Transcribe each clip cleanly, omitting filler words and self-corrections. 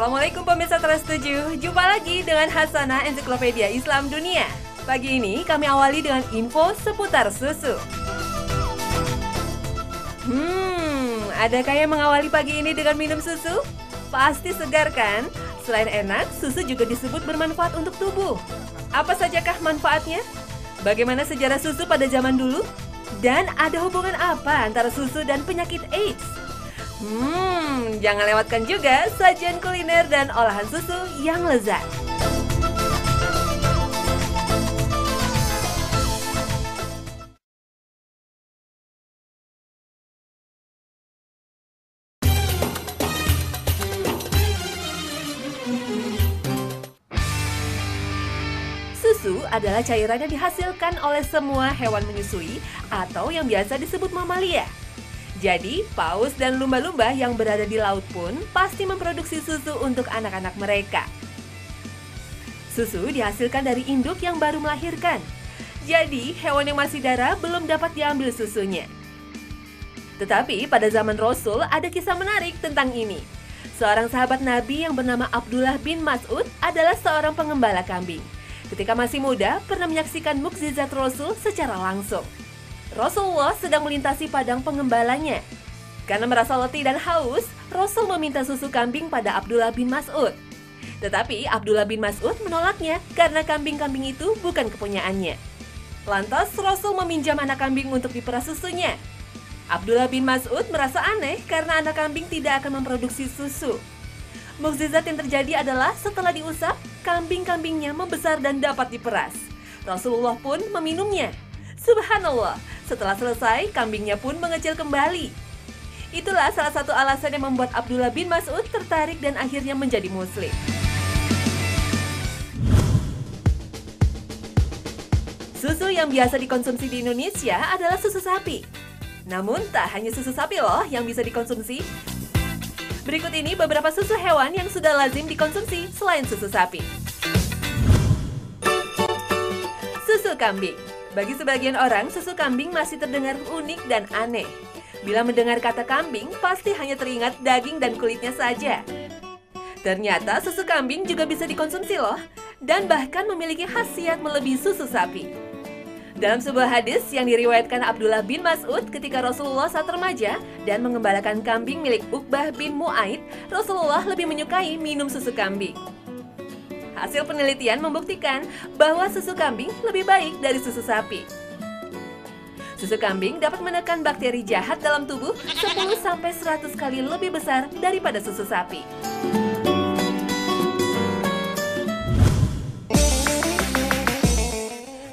Assalamualaikum pemirsa Trans 7, jumpa lagi dengan Hasanah Ensiklopedia Islam Dunia. Pagi ini kami awali dengan info seputar susu. Adakah yang mengawali pagi ini dengan minum susu? Pasti segar kan? Selain enak, susu juga disebut bermanfaat untuk tubuh. Apa sajakah manfaatnya? Bagaimana sejarah susu pada zaman dulu? Dan ada hubungan apa antara susu dan penyakit AIDS? Jangan lewatkan juga sajian kuliner dan olahan susu yang lezat. Susu adalah cairan yang dihasilkan oleh semua hewan menyusui atau yang biasa disebut mamalia. Jadi, paus dan lumba-lumba yang berada di laut pun pasti memproduksi susu untuk anak-anak mereka. Susu dihasilkan dari induk yang baru melahirkan. Jadi, hewan yang masih darah belum dapat diambil susunya. Tetapi pada zaman Rasul ada kisah menarik tentang ini. Seorang sahabat Nabi yang bernama Abdullah bin Mas'ud adalah seorang pengembala kambing. Ketika masih muda, pernah menyaksikan mukjizat Rasul secara langsung. Rasulullah sedang melintasi padang pengembalanya. Karena merasa letih dan haus, Rasul meminta susu kambing pada Abdullah bin Mas'ud. Tetapi Abdullah bin Mas'ud menolaknya karena kambing-kambing itu bukan kepunyaannya. Lantas Rasul meminjam anak kambing untuk diperas susunya. Abdullah bin Mas'ud merasa aneh karena anak kambing tidak akan memproduksi susu. Mukjizat yang terjadi adalah setelah diusap, kambing-kambingnya membesar dan dapat diperas. Rasulullah pun meminumnya. Subhanallah, setelah selesai, kambingnya pun mengecil kembali. Itulah salah satu alasan yang membuat Abdullah bin Mas'ud tertarik dan akhirnya menjadi muslim. Susu yang biasa dikonsumsi di Indonesia adalah susu sapi. Namun, tak hanya susu sapi loh yang bisa dikonsumsi. Berikut ini beberapa susu hewan yang sudah lazim dikonsumsi selain susu sapi. Susu kambing. Bagi sebagian orang, susu kambing masih terdengar unik dan aneh. Bila mendengar kata kambing, pasti hanya teringat daging dan kulitnya saja. Ternyata susu kambing juga bisa dikonsumsi loh, dan bahkan memiliki khasiat melebihi susu sapi. Dalam sebuah hadis yang diriwayatkan Abdullah bin Mas'ud ketika Rasulullah saat remaja dan mengembalakan kambing milik Uqbah bin Mu'aid, Rasulullah lebih menyukai minum susu kambing. Hasil penelitian membuktikan bahwa susu kambing lebih baik dari susu sapi. Susu kambing dapat menekan bakteri jahat dalam tubuh 10-100 kali lebih besar daripada susu sapi.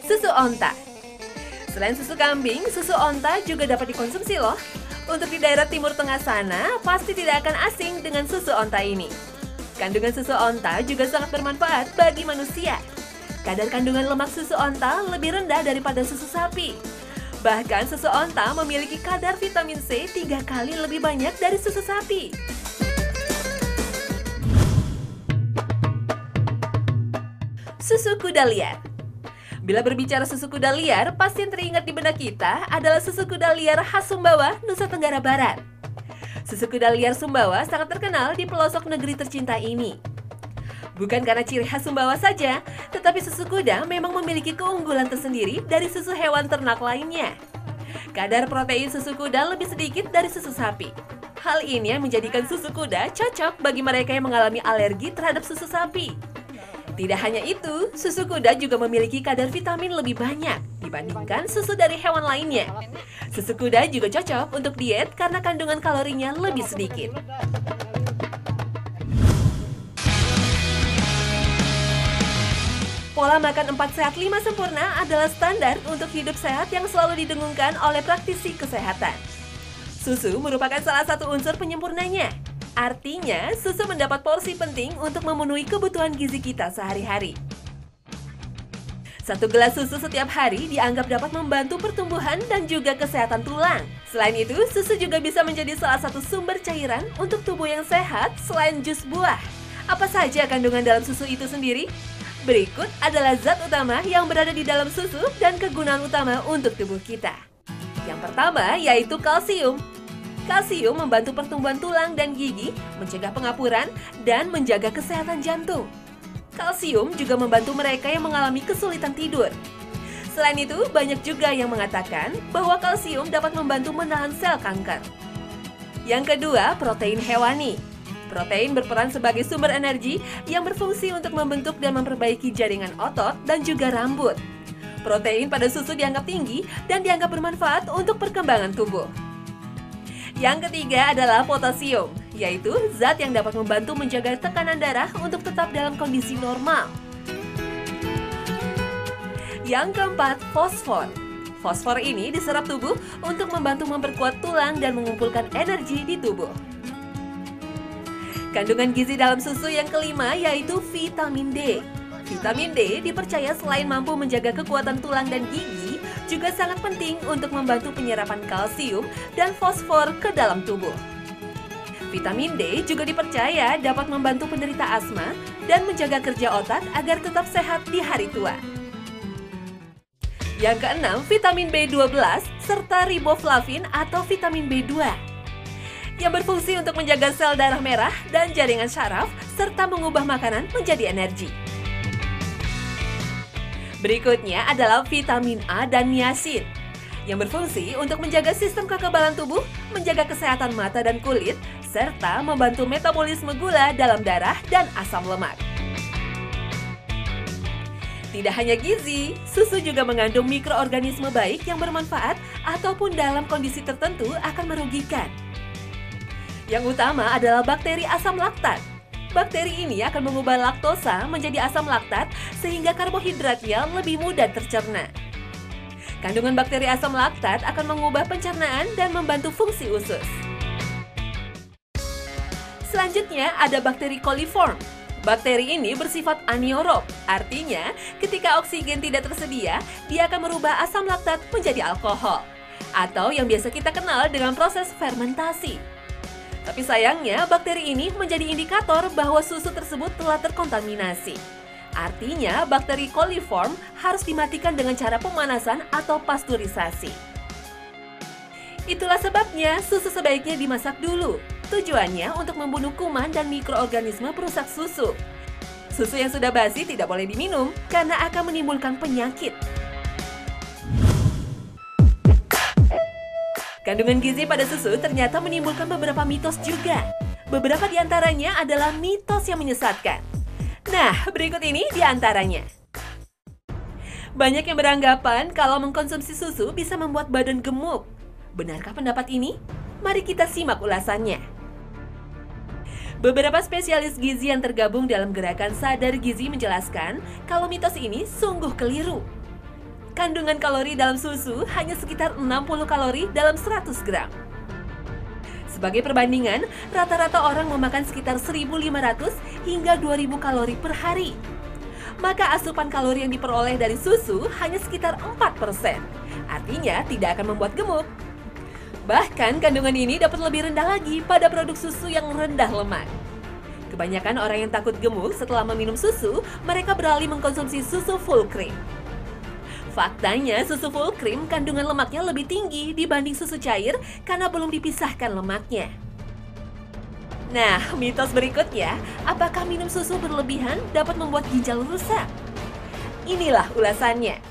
Susu onta. Selain susu kambing, susu onta juga dapat dikonsumsi loh. Untuk di daerah Timur Tengah sana, pasti tidak akan asing dengan susu onta ini. Kandungan susu onta juga sangat bermanfaat bagi manusia. Kadar kandungan lemak susu onta lebih rendah daripada susu sapi. Bahkan susu onta memiliki kadar vitamin C 3 kali lebih banyak dari susu sapi. Susu kuda liar. Bila berbicara susu kuda liar, pasti yang teringat di benak kita adalah susu kuda liar khas Sumbawa, Nusa Tenggara Barat. Susu kuda liar Sumbawa sangat terkenal di pelosok negeri tercinta ini. Bukan karena ciri khas Sumbawa saja, tetapi susu kuda memang memiliki keunggulan tersendiri dari susu hewan ternak lainnya. Kadar protein susu kuda lebih sedikit dari susu sapi. Hal ini yang menjadikan susu kuda cocok bagi mereka yang mengalami alergi terhadap susu sapi. Tidak hanya itu, susu kuda juga memiliki kadar vitamin lebih banyak dibandingkan susu dari hewan lainnya. Susu kuda juga cocok untuk diet karena kandungan kalorinya lebih sedikit. Pola makan 4 sehat 5 sempurna adalah standar untuk hidup sehat yang selalu didengungkan oleh praktisi kesehatan. Susu merupakan salah satu unsur penyempurnanya. Artinya, susu mendapat porsi penting untuk memenuhi kebutuhan gizi kita sehari-hari. 1 gelas susu setiap hari dianggap dapat membantu pertumbuhan dan juga kesehatan tulang. Selain itu, susu juga bisa menjadi salah satu sumber cairan untuk tubuh yang sehat selain jus buah. Apa saja kandungan dalam susu itu sendiri? Berikut adalah zat utama yang berada di dalam susu dan kegunaan utama untuk tubuh kita. Yang pertama yaitu kalsium. Kalsium membantu pertumbuhan tulang dan gigi, mencegah pengapuran, dan menjaga kesehatan jantung. Kalsium juga membantu mereka yang mengalami kesulitan tidur. Selain itu, banyak juga yang mengatakan bahwa kalsium dapat membantu menahan sel kanker. Yang kedua, protein hewani. Protein berperan sebagai sumber energi yang berfungsi untuk membentuk dan memperbaiki jaringan otot dan juga rambut. Protein pada susu dianggap tinggi dan dianggap bermanfaat untuk perkembangan tubuh. Yang ketiga adalah potasium, yaitu zat yang dapat membantu menjaga tekanan darah untuk tetap dalam kondisi normal. Yang keempat, fosfor. Fosfor ini diserap tubuh untuk membantu memperkuat tulang dan mengumpulkan energi di tubuh. Kandungan gizi dalam susu yang kelima yaitu vitamin D. Vitamin D dipercaya selain mampu menjaga kekuatan tulang dan gigi, juga sangat penting untuk membantu penyerapan kalsium dan fosfor ke dalam tubuh. Vitamin D juga dipercaya dapat membantu penderita asma dan menjaga kerja otak agar tetap sehat di hari tua. Yang keenam, vitamin B12 serta riboflavin atau vitamin B2 yang berfungsi untuk menjaga sel darah merah dan jaringan syaraf serta mengubah makanan menjadi energi. Berikutnya adalah vitamin A dan niacin yang berfungsi untuk menjaga sistem kekebalan tubuh, menjaga kesehatan mata dan kulit, serta membantu metabolisme gula dalam darah dan asam lemak. Tidak hanya gizi, susu juga mengandung mikroorganisme baik yang bermanfaat ataupun dalam kondisi tertentu akan merugikan. Yang utama adalah bakteri asam laktat. Bakteri ini akan mengubah laktosa menjadi asam laktat sehingga karbohidratnya lebih mudah tercerna. Kandungan bakteri asam laktat akan mengubah pencernaan dan membantu fungsi usus. Selanjutnya ada bakteri coliform. Bakteri ini bersifat aniorob, artinya ketika oksigen tidak tersedia, dia akan merubah asam laktat menjadi alkohol, atau yang biasa kita kenal dengan proses fermentasi. Tapi sayangnya, bakteri ini menjadi indikator bahwa susu tersebut telah terkontaminasi. Artinya, bakteri coliform harus dimatikan dengan cara pemanasan atau pasteurisasi. Itulah sebabnya susu sebaiknya dimasak dulu. Tujuannya untuk membunuh kuman dan mikroorganisme perusak susu. Susu yang sudah basi tidak boleh diminum karena akan menimbulkan penyakit. Kandungan gizi pada susu ternyata menimbulkan beberapa mitos juga. Beberapa di antaranya adalah mitos yang menyesatkan. Nah, berikut ini di antaranya. Banyak yang beranggapan kalau mengkonsumsi susu bisa membuat badan gemuk. Benarkah pendapat ini? Mari kita simak ulasannya. Beberapa spesialis gizi yang tergabung dalam gerakan Sadar Gizi menjelaskan kalau mitos ini sungguh keliru. Kandungan kalori dalam susu hanya sekitar 60 kalori dalam 100 gram. Sebagai perbandingan, rata-rata orang memakan sekitar 1.500 hingga 2.000 kalori per hari. Maka asupan kalori yang diperoleh dari susu hanya sekitar 4%. Artinya tidak akan membuat gemuk. Bahkan kandungan ini dapat lebih rendah lagi pada produk susu yang rendah lemak. Kebanyakan orang yang takut gemuk setelah meminum susu, mereka beralih mengkonsumsi susu full cream. Faktanya, susu full cream kandungan lemaknya lebih tinggi dibanding susu cair karena belum dipisahkan lemaknya. Nah, mitos berikutnya, apakah minum susu berlebihan dapat membuat ginjal rusak? Inilah ulasannya.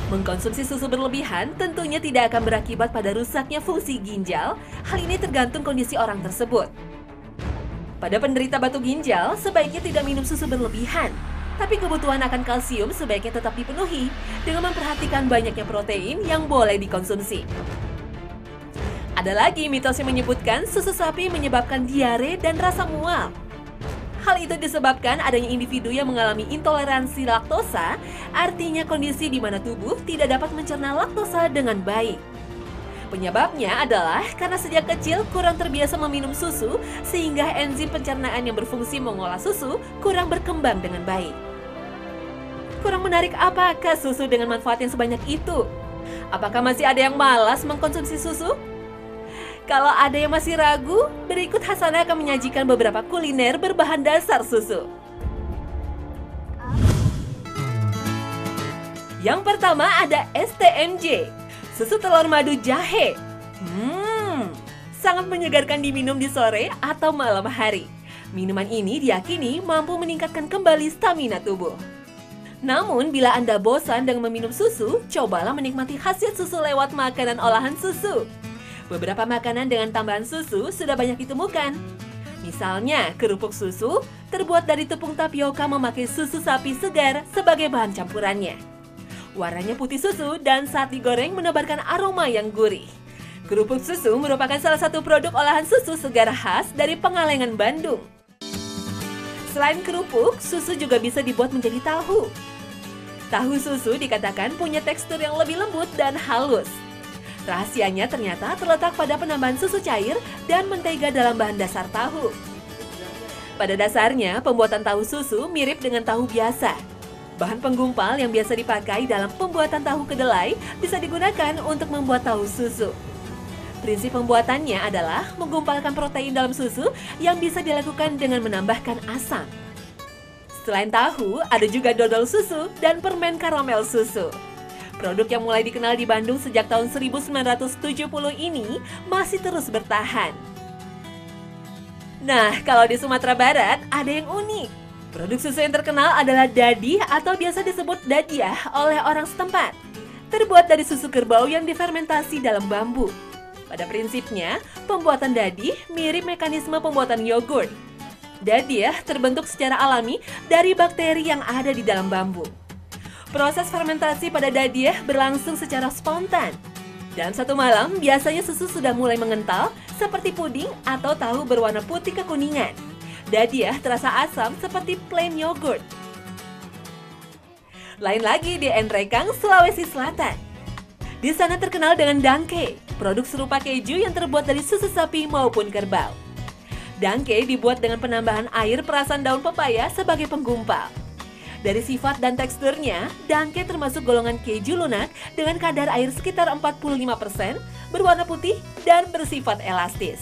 Mengkonsumsi susu berlebihan tentunya tidak akan berakibat pada rusaknya fungsi ginjal, hal ini tergantung kondisi orang tersebut. Pada penderita batu ginjal, sebaiknya tidak minum susu berlebihan. Tapi kebutuhan akan kalsium sebaiknya tetap dipenuhi dengan memperhatikan banyaknya protein yang boleh dikonsumsi. Ada lagi mitos yang menyebutkan susu sapi menyebabkan diare dan rasa mual. Hal itu disebabkan adanya individu yang mengalami intoleransi laktosa, artinya kondisi di mana tubuh tidak dapat mencerna laktosa dengan baik. Penyebabnya adalah karena sejak kecil kurang terbiasa meminum susu sehingga enzim pencernaan yang berfungsi mengolah susu kurang berkembang dengan baik. Kurang menarik apakah susu dengan manfaat yang sebanyak itu? Apakah masih ada yang malas mengkonsumsi susu? Kalau ada yang masih ragu, berikut Hasanah akan menyajikan beberapa kuliner berbahan dasar susu. Yang pertama ada STMJ, susu telur madu jahe. sangat menyegarkan diminum di sore atau malam hari. Minuman ini diyakini mampu meningkatkan kembali stamina tubuh. Namun, bila Anda bosan dengan meminum susu, cobalah menikmati khasiat susu lewat makanan olahan susu. Beberapa makanan dengan tambahan susu sudah banyak ditemukan. Misalnya, kerupuk susu terbuat dari tepung tapioka memakai susu sapi segar sebagai bahan campurannya. Warnanya putih susu dan saat digoreng menebarkan aroma yang gurih. Kerupuk susu merupakan salah satu produk olahan susu segar khas dari Pengalengan, Bandung. Selain kerupuk, susu juga bisa dibuat menjadi tahu. Tahu susu dikatakan punya tekstur yang lebih lembut dan halus. Rahasianya ternyata terletak pada penambahan susu cair dan mentega dalam bahan dasar tahu. Pada dasarnya, pembuatan tahu susu mirip dengan tahu biasa. Bahan penggumpal yang biasa dipakai dalam pembuatan tahu kedelai bisa digunakan untuk membuat tahu susu. Prinsip pembuatannya adalah menggumpalkan protein dalam susu yang bisa dilakukan dengan menambahkan asam. Selain tahu, ada juga dodol susu dan permen karamel susu. Produk yang mulai dikenal di Bandung sejak tahun 1970 ini masih terus bertahan. Nah, kalau di Sumatera Barat ada yang unik. Produk susu yang terkenal adalah dadih atau biasa disebut dadiah oleh orang setempat. Terbuat dari susu kerbau yang difermentasi dalam bambu. Pada prinsipnya, pembuatan dadih mirip mekanisme pembuatan yogurt. Dadih terbentuk secara alami dari bakteri yang ada di dalam bambu. Proses fermentasi pada dadih berlangsung secara spontan. Dalam satu malam, biasanya susu sudah mulai mengental seperti puding atau tahu berwarna putih kekuningan. Dadih terasa asam seperti plain yogurt. Lain lagi di Enrekang, Sulawesi Selatan. Di sana terkenal dengan dangke, produk serupa keju yang terbuat dari susu sapi maupun kerbau. Dangke dibuat dengan penambahan air perasan daun pepaya sebagai penggumpal. Dari sifat dan teksturnya, dangke termasuk golongan keju lunak dengan kadar air sekitar 45%, berwarna putih, dan bersifat elastis.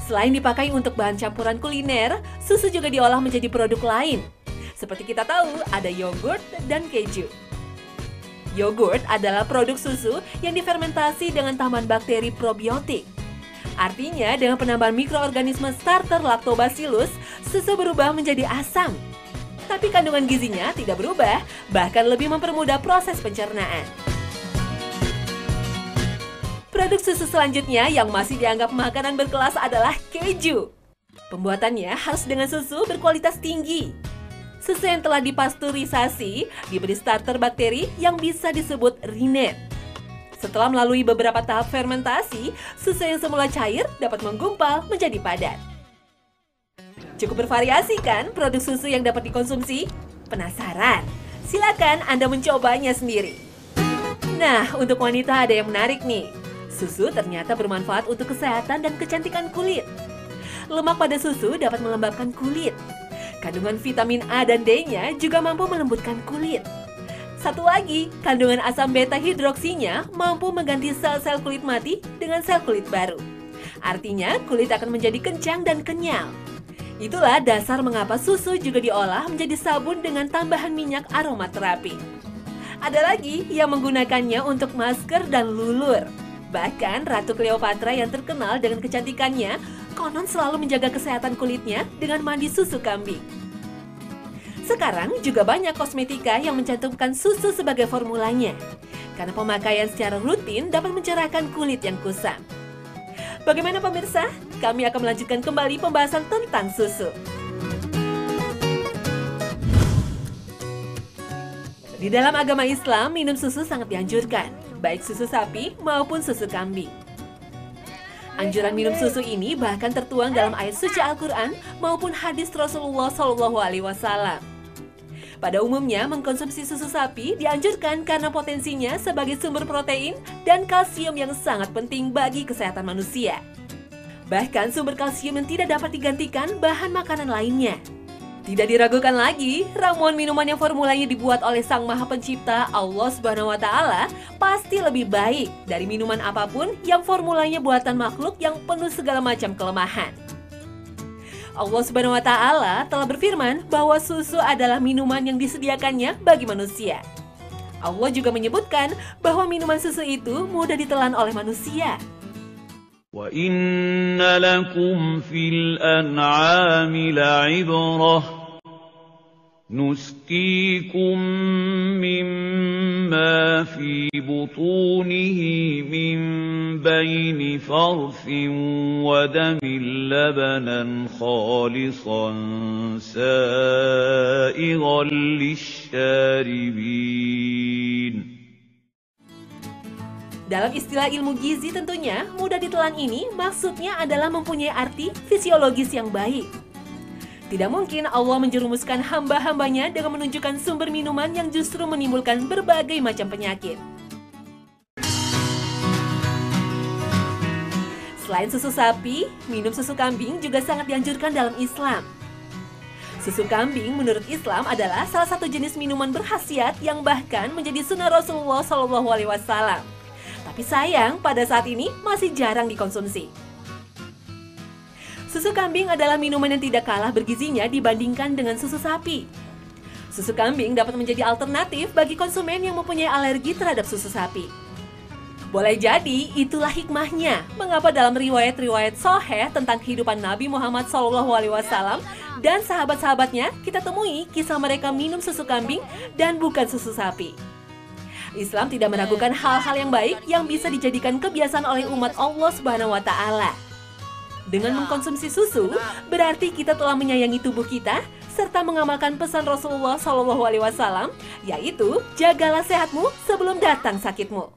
Selain dipakai untuk bahan campuran kuliner, susu juga diolah menjadi produk lain. Seperti kita tahu, ada yogurt dan keju. Yogurt adalah produk susu yang difermentasi dengan tambahan bakteri probiotik. Artinya, dengan penambahan mikroorganisme starter Lactobacillus, susu berubah menjadi asam. Tapi kandungan gizinya tidak berubah, bahkan lebih mempermudah proses pencernaan. Produk susu selanjutnya yang masih dianggap makanan berkelas adalah keju. Pembuatannya harus dengan susu berkualitas tinggi. Susu yang telah dipasteurisasi diberi starter bakteri yang bisa disebut rennet. Setelah melalui beberapa tahap fermentasi, susu yang semula cair dapat menggumpal menjadi padat. Cukup bervariasi kan produk susu yang dapat dikonsumsi? Penasaran? Silakan Anda mencobanya sendiri. Nah, untuk wanita ada yang menarik nih. Susu ternyata bermanfaat untuk kesehatan dan kecantikan kulit. Lemak pada susu dapat melembabkan kulit. Kandungan vitamin A dan D-nya juga mampu melembutkan kulit. Satu lagi, kandungan asam beta hidroksinya mampu mengganti sel-sel kulit mati dengan sel kulit baru. Artinya, kulit akan menjadi kencang dan kenyal. Itulah dasar mengapa susu juga diolah menjadi sabun dengan tambahan minyak aromaterapi. Ada lagi yang menggunakannya untuk masker dan lulur. Bahkan Ratu Cleopatra yang terkenal dengan kecantikannya, konon selalu menjaga kesehatan kulitnya dengan mandi susu kambing. Sekarang juga banyak kosmetika yang mencantumkan susu sebagai formulanya, karena pemakaian secara rutin dapat mencerahkan kulit yang kusam. Bagaimana pemirsa? Kami akan melanjutkan kembali pembahasan tentang susu. Di dalam agama Islam, minum susu sangat dianjurkan, baik susu sapi maupun susu kambing. Anjuran minum susu ini bahkan tertuang dalam ayat suci Al-Quran maupun hadis Rasulullah SAW. Pada umumnya, mengkonsumsi susu sapi dianjurkan karena potensinya sebagai sumber protein dan kalsium yang sangat penting bagi kesehatan manusia. Bahkan sumber kalsium yang tidak dapat digantikan bahan makanan lainnya. Tidak diragukan lagi, ramuan minuman yang formulanya dibuat oleh Sang Maha Pencipta Allah Subhanahu wa Ta'ala pasti lebih baik dari minuman apapun yang formulanya buatan makhluk yang penuh segala macam kelemahan. Allah Subhanahu wa Ta'ala telah berfirman bahwa susu adalah minuman yang disediakannya bagi manusia. Allah juga menyebutkan bahwa minuman susu itu mudah ditelan oleh manusia. وَإِنَّ لَكُمْ فِي الْأَنْعَامِ لَعِبْرَةً نُسْقِيكُم مِّمَّا فِي بُطُونِهِ مِن بَيْنِ فَرْثٍ وَدَمٍ لَّبَنًا خَالِصًا سَائِغًا لِّلشَّارِبِينَ. Dalam istilah ilmu gizi tentunya, mudah ditelan ini maksudnya adalah mempunyai arti fisiologis yang baik. Tidak mungkin Allah menjerumuskan hamba-hambanya dengan menunjukkan sumber minuman yang justru menimbulkan berbagai macam penyakit. Selain susu sapi, minum susu kambing juga sangat dianjurkan dalam Islam. Susu kambing menurut Islam adalah salah satu jenis minuman berkhasiat yang bahkan menjadi sunnah Rasulullah SAW. Tapi sayang, pada saat ini masih jarang dikonsumsi. Susu kambing adalah minuman yang tidak kalah bergizinya dibandingkan dengan susu sapi. Susu kambing dapat menjadi alternatif bagi konsumen yang mempunyai alergi terhadap susu sapi. Boleh jadi itulah hikmahnya mengapa dalam riwayat-riwayat sahih tentang kehidupan Nabi Muhammad SAW dan sahabat-sahabatnya kita temui kisah mereka minum susu kambing dan bukan susu sapi. Islam tidak meragukan hal-hal yang baik yang bisa dijadikan kebiasaan oleh umat Allah Subhanahu wa Ta'ala. Dengan mengkonsumsi susu, berarti kita telah menyayangi tubuh kita serta mengamalkan pesan Rasulullah SAW, yaitu jagalah sehatmu sebelum datang sakitmu.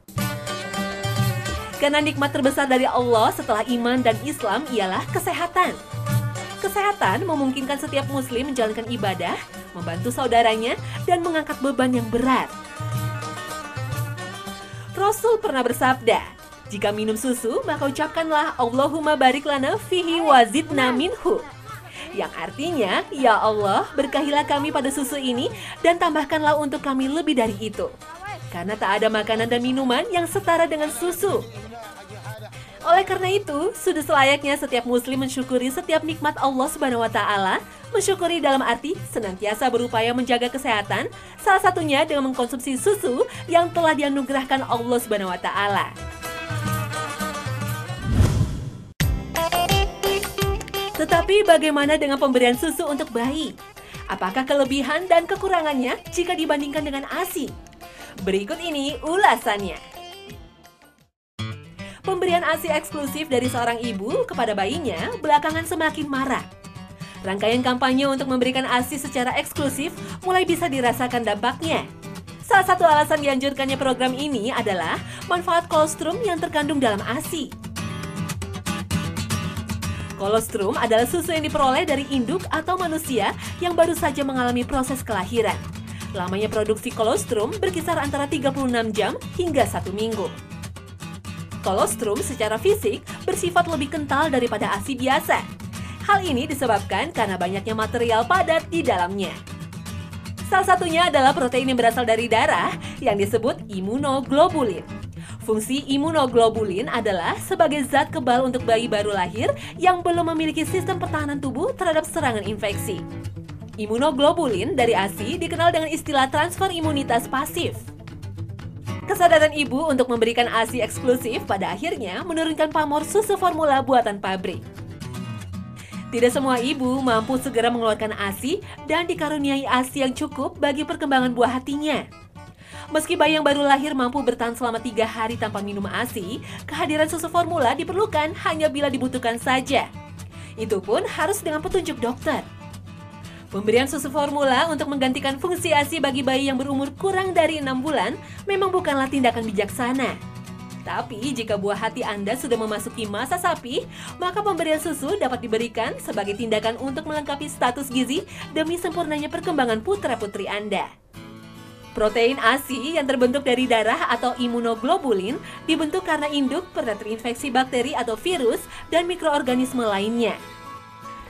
Karena nikmat terbesar dari Allah setelah iman dan Islam ialah kesehatan. Kesehatan memungkinkan setiap muslim menjalankan ibadah, membantu saudaranya, dan mengangkat beban yang berat. Rasul pernah bersabda, jika minum susu, maka ucapkanlah Allahumma barik lana fihi wazidna minhu. Yang artinya, ya Allah, berkahilah kami pada susu ini dan tambahkanlah untuk kami lebih dari itu. Karena tak ada makanan dan minuman yang setara dengan susu. Oleh karena itu, sudah selayaknya setiap muslim mensyukuri setiap nikmat Allah Subhanahu wa Ta'ala, mensyukuri dalam arti senantiasa berupaya menjaga kesehatan, salah satunya dengan mengkonsumsi susu yang telah dianugerahkan Allah Subhanahu wa Ta'ala. Tetapi bagaimana dengan pemberian susu untuk bayi? Apakah kelebihan dan kekurangannya jika dibandingkan dengan ASI? Berikut ini ulasannya. Pemberian ASI eksklusif dari seorang ibu kepada bayinya belakangan semakin marak. Rangkaian kampanye untuk memberikan ASI secara eksklusif mulai bisa dirasakan dampaknya. Salah satu alasan dianjurkannya program ini adalah manfaat kolostrum yang terkandung dalam ASI. Kolostrum adalah susu yang diperoleh dari induk atau manusia yang baru saja mengalami proses kelahiran. Lamanya produksi kolostrum berkisar antara 36 jam hingga 1 minggu. Kolostrum secara fisik bersifat lebih kental daripada ASI biasa. Hal ini disebabkan karena banyaknya material padat di dalamnya. Salah satunya adalah protein yang berasal dari darah yang disebut imunoglobulin. Fungsi imunoglobulin adalah sebagai zat kebal untuk bayi baru lahir yang belum memiliki sistem pertahanan tubuh terhadap serangan infeksi. Imunoglobulin dari ASI dikenal dengan istilah transfer imunitas pasif. Kesadaran ibu untuk memberikan ASI eksklusif pada akhirnya menurunkan pamor susu formula buatan pabrik. Tidak semua ibu mampu segera mengeluarkan ASI dan dikaruniai ASI yang cukup bagi perkembangan buah hatinya. Meski bayi yang baru lahir mampu bertahan selama 3 hari tanpa minum ASI, kehadiran susu formula diperlukan hanya bila dibutuhkan saja. Itu pun harus dengan petunjuk dokter. Pemberian susu formula untuk menggantikan fungsi ASI bagi bayi yang berumur kurang dari 6 bulan memang bukanlah tindakan bijaksana. Tapi jika buah hati Anda sudah memasuki masa sapi, maka pemberian susu dapat diberikan sebagai tindakan untuk melengkapi status gizi demi sempurnanya perkembangan putra-putri Anda. Protein ASI yang terbentuk dari darah atau imunoglobulin dibentuk karena induk pernah terinfeksi bakteri atau virus dan mikroorganisme lainnya.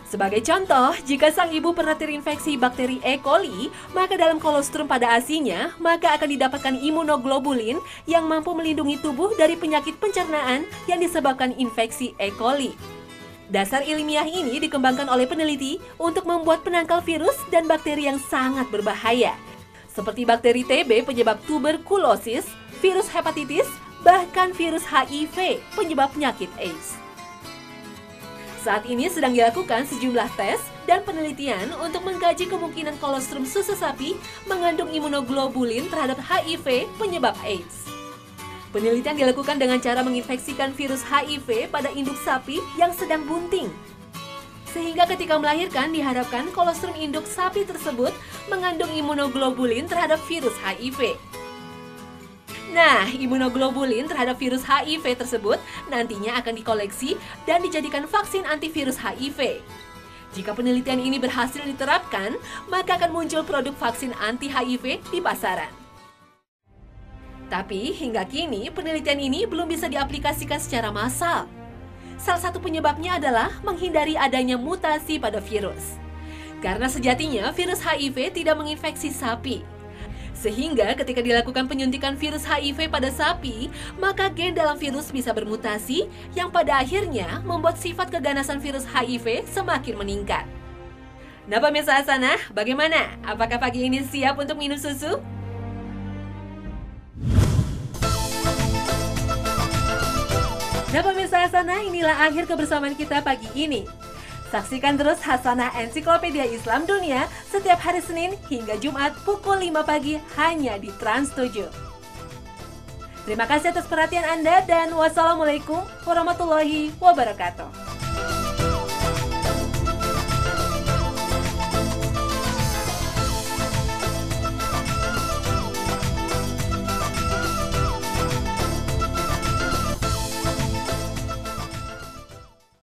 Sebagai contoh, jika sang ibu pernah terinfeksi bakteri E. coli, maka dalam kolostrum pada ASI-nya, maka akan didapatkan imunoglobulin yang mampu melindungi tubuh dari penyakit pencernaan yang disebabkan infeksi E. coli. Dasar ilmiah ini dikembangkan oleh peneliti untuk membuat penangkal virus dan bakteri yang sangat berbahaya. seperti bakteri TB penyebab tuberkulosis, virus hepatitis, bahkan virus HIV penyebab penyakit AIDS. Saat ini sedang dilakukan sejumlah tes dan penelitian untuk mengkaji kemungkinan kolostrum susu sapi mengandung imunoglobulin terhadap HIV penyebab AIDS. Penelitian dilakukan dengan cara menginfeksikan virus HIV pada induk sapi yang sedang bunting. Sehingga ketika melahirkan diharapkan kolostrum induk sapi tersebut mengandung imunoglobulin terhadap virus HIV. Nah, imunoglobulin terhadap virus HIV tersebut nantinya akan dikoleksi dan dijadikan vaksin antivirus HIV. Jika penelitian ini berhasil diterapkan, maka akan muncul produk vaksin anti-HIV di pasaran. Tapi hingga kini penelitian ini belum bisa diaplikasikan secara massal. Salah satu penyebabnya adalah menghindari adanya mutasi pada virus. Karena sejatinya virus HIV tidak menginfeksi sapi. Sehingga ketika dilakukan penyuntikan virus HIV pada sapi, maka gen dalam virus bisa bermutasi yang pada akhirnya membuat sifat keganasan virus HIV semakin meningkat. Nah pemirsa Hasanah, bagaimana? Apakah pagi ini siap untuk minum susu? Nah pemirsa Hasanah, inilah akhir kebersamaan kita pagi ini. Saksikan terus Hasanah Ensiklopedia Islam Dunia setiap hari Senin hingga Jumat pukul 5 pagi hanya di Trans 7. Terima kasih atas perhatian Anda dan wassalamualaikum warahmatullahi wabarakatuh.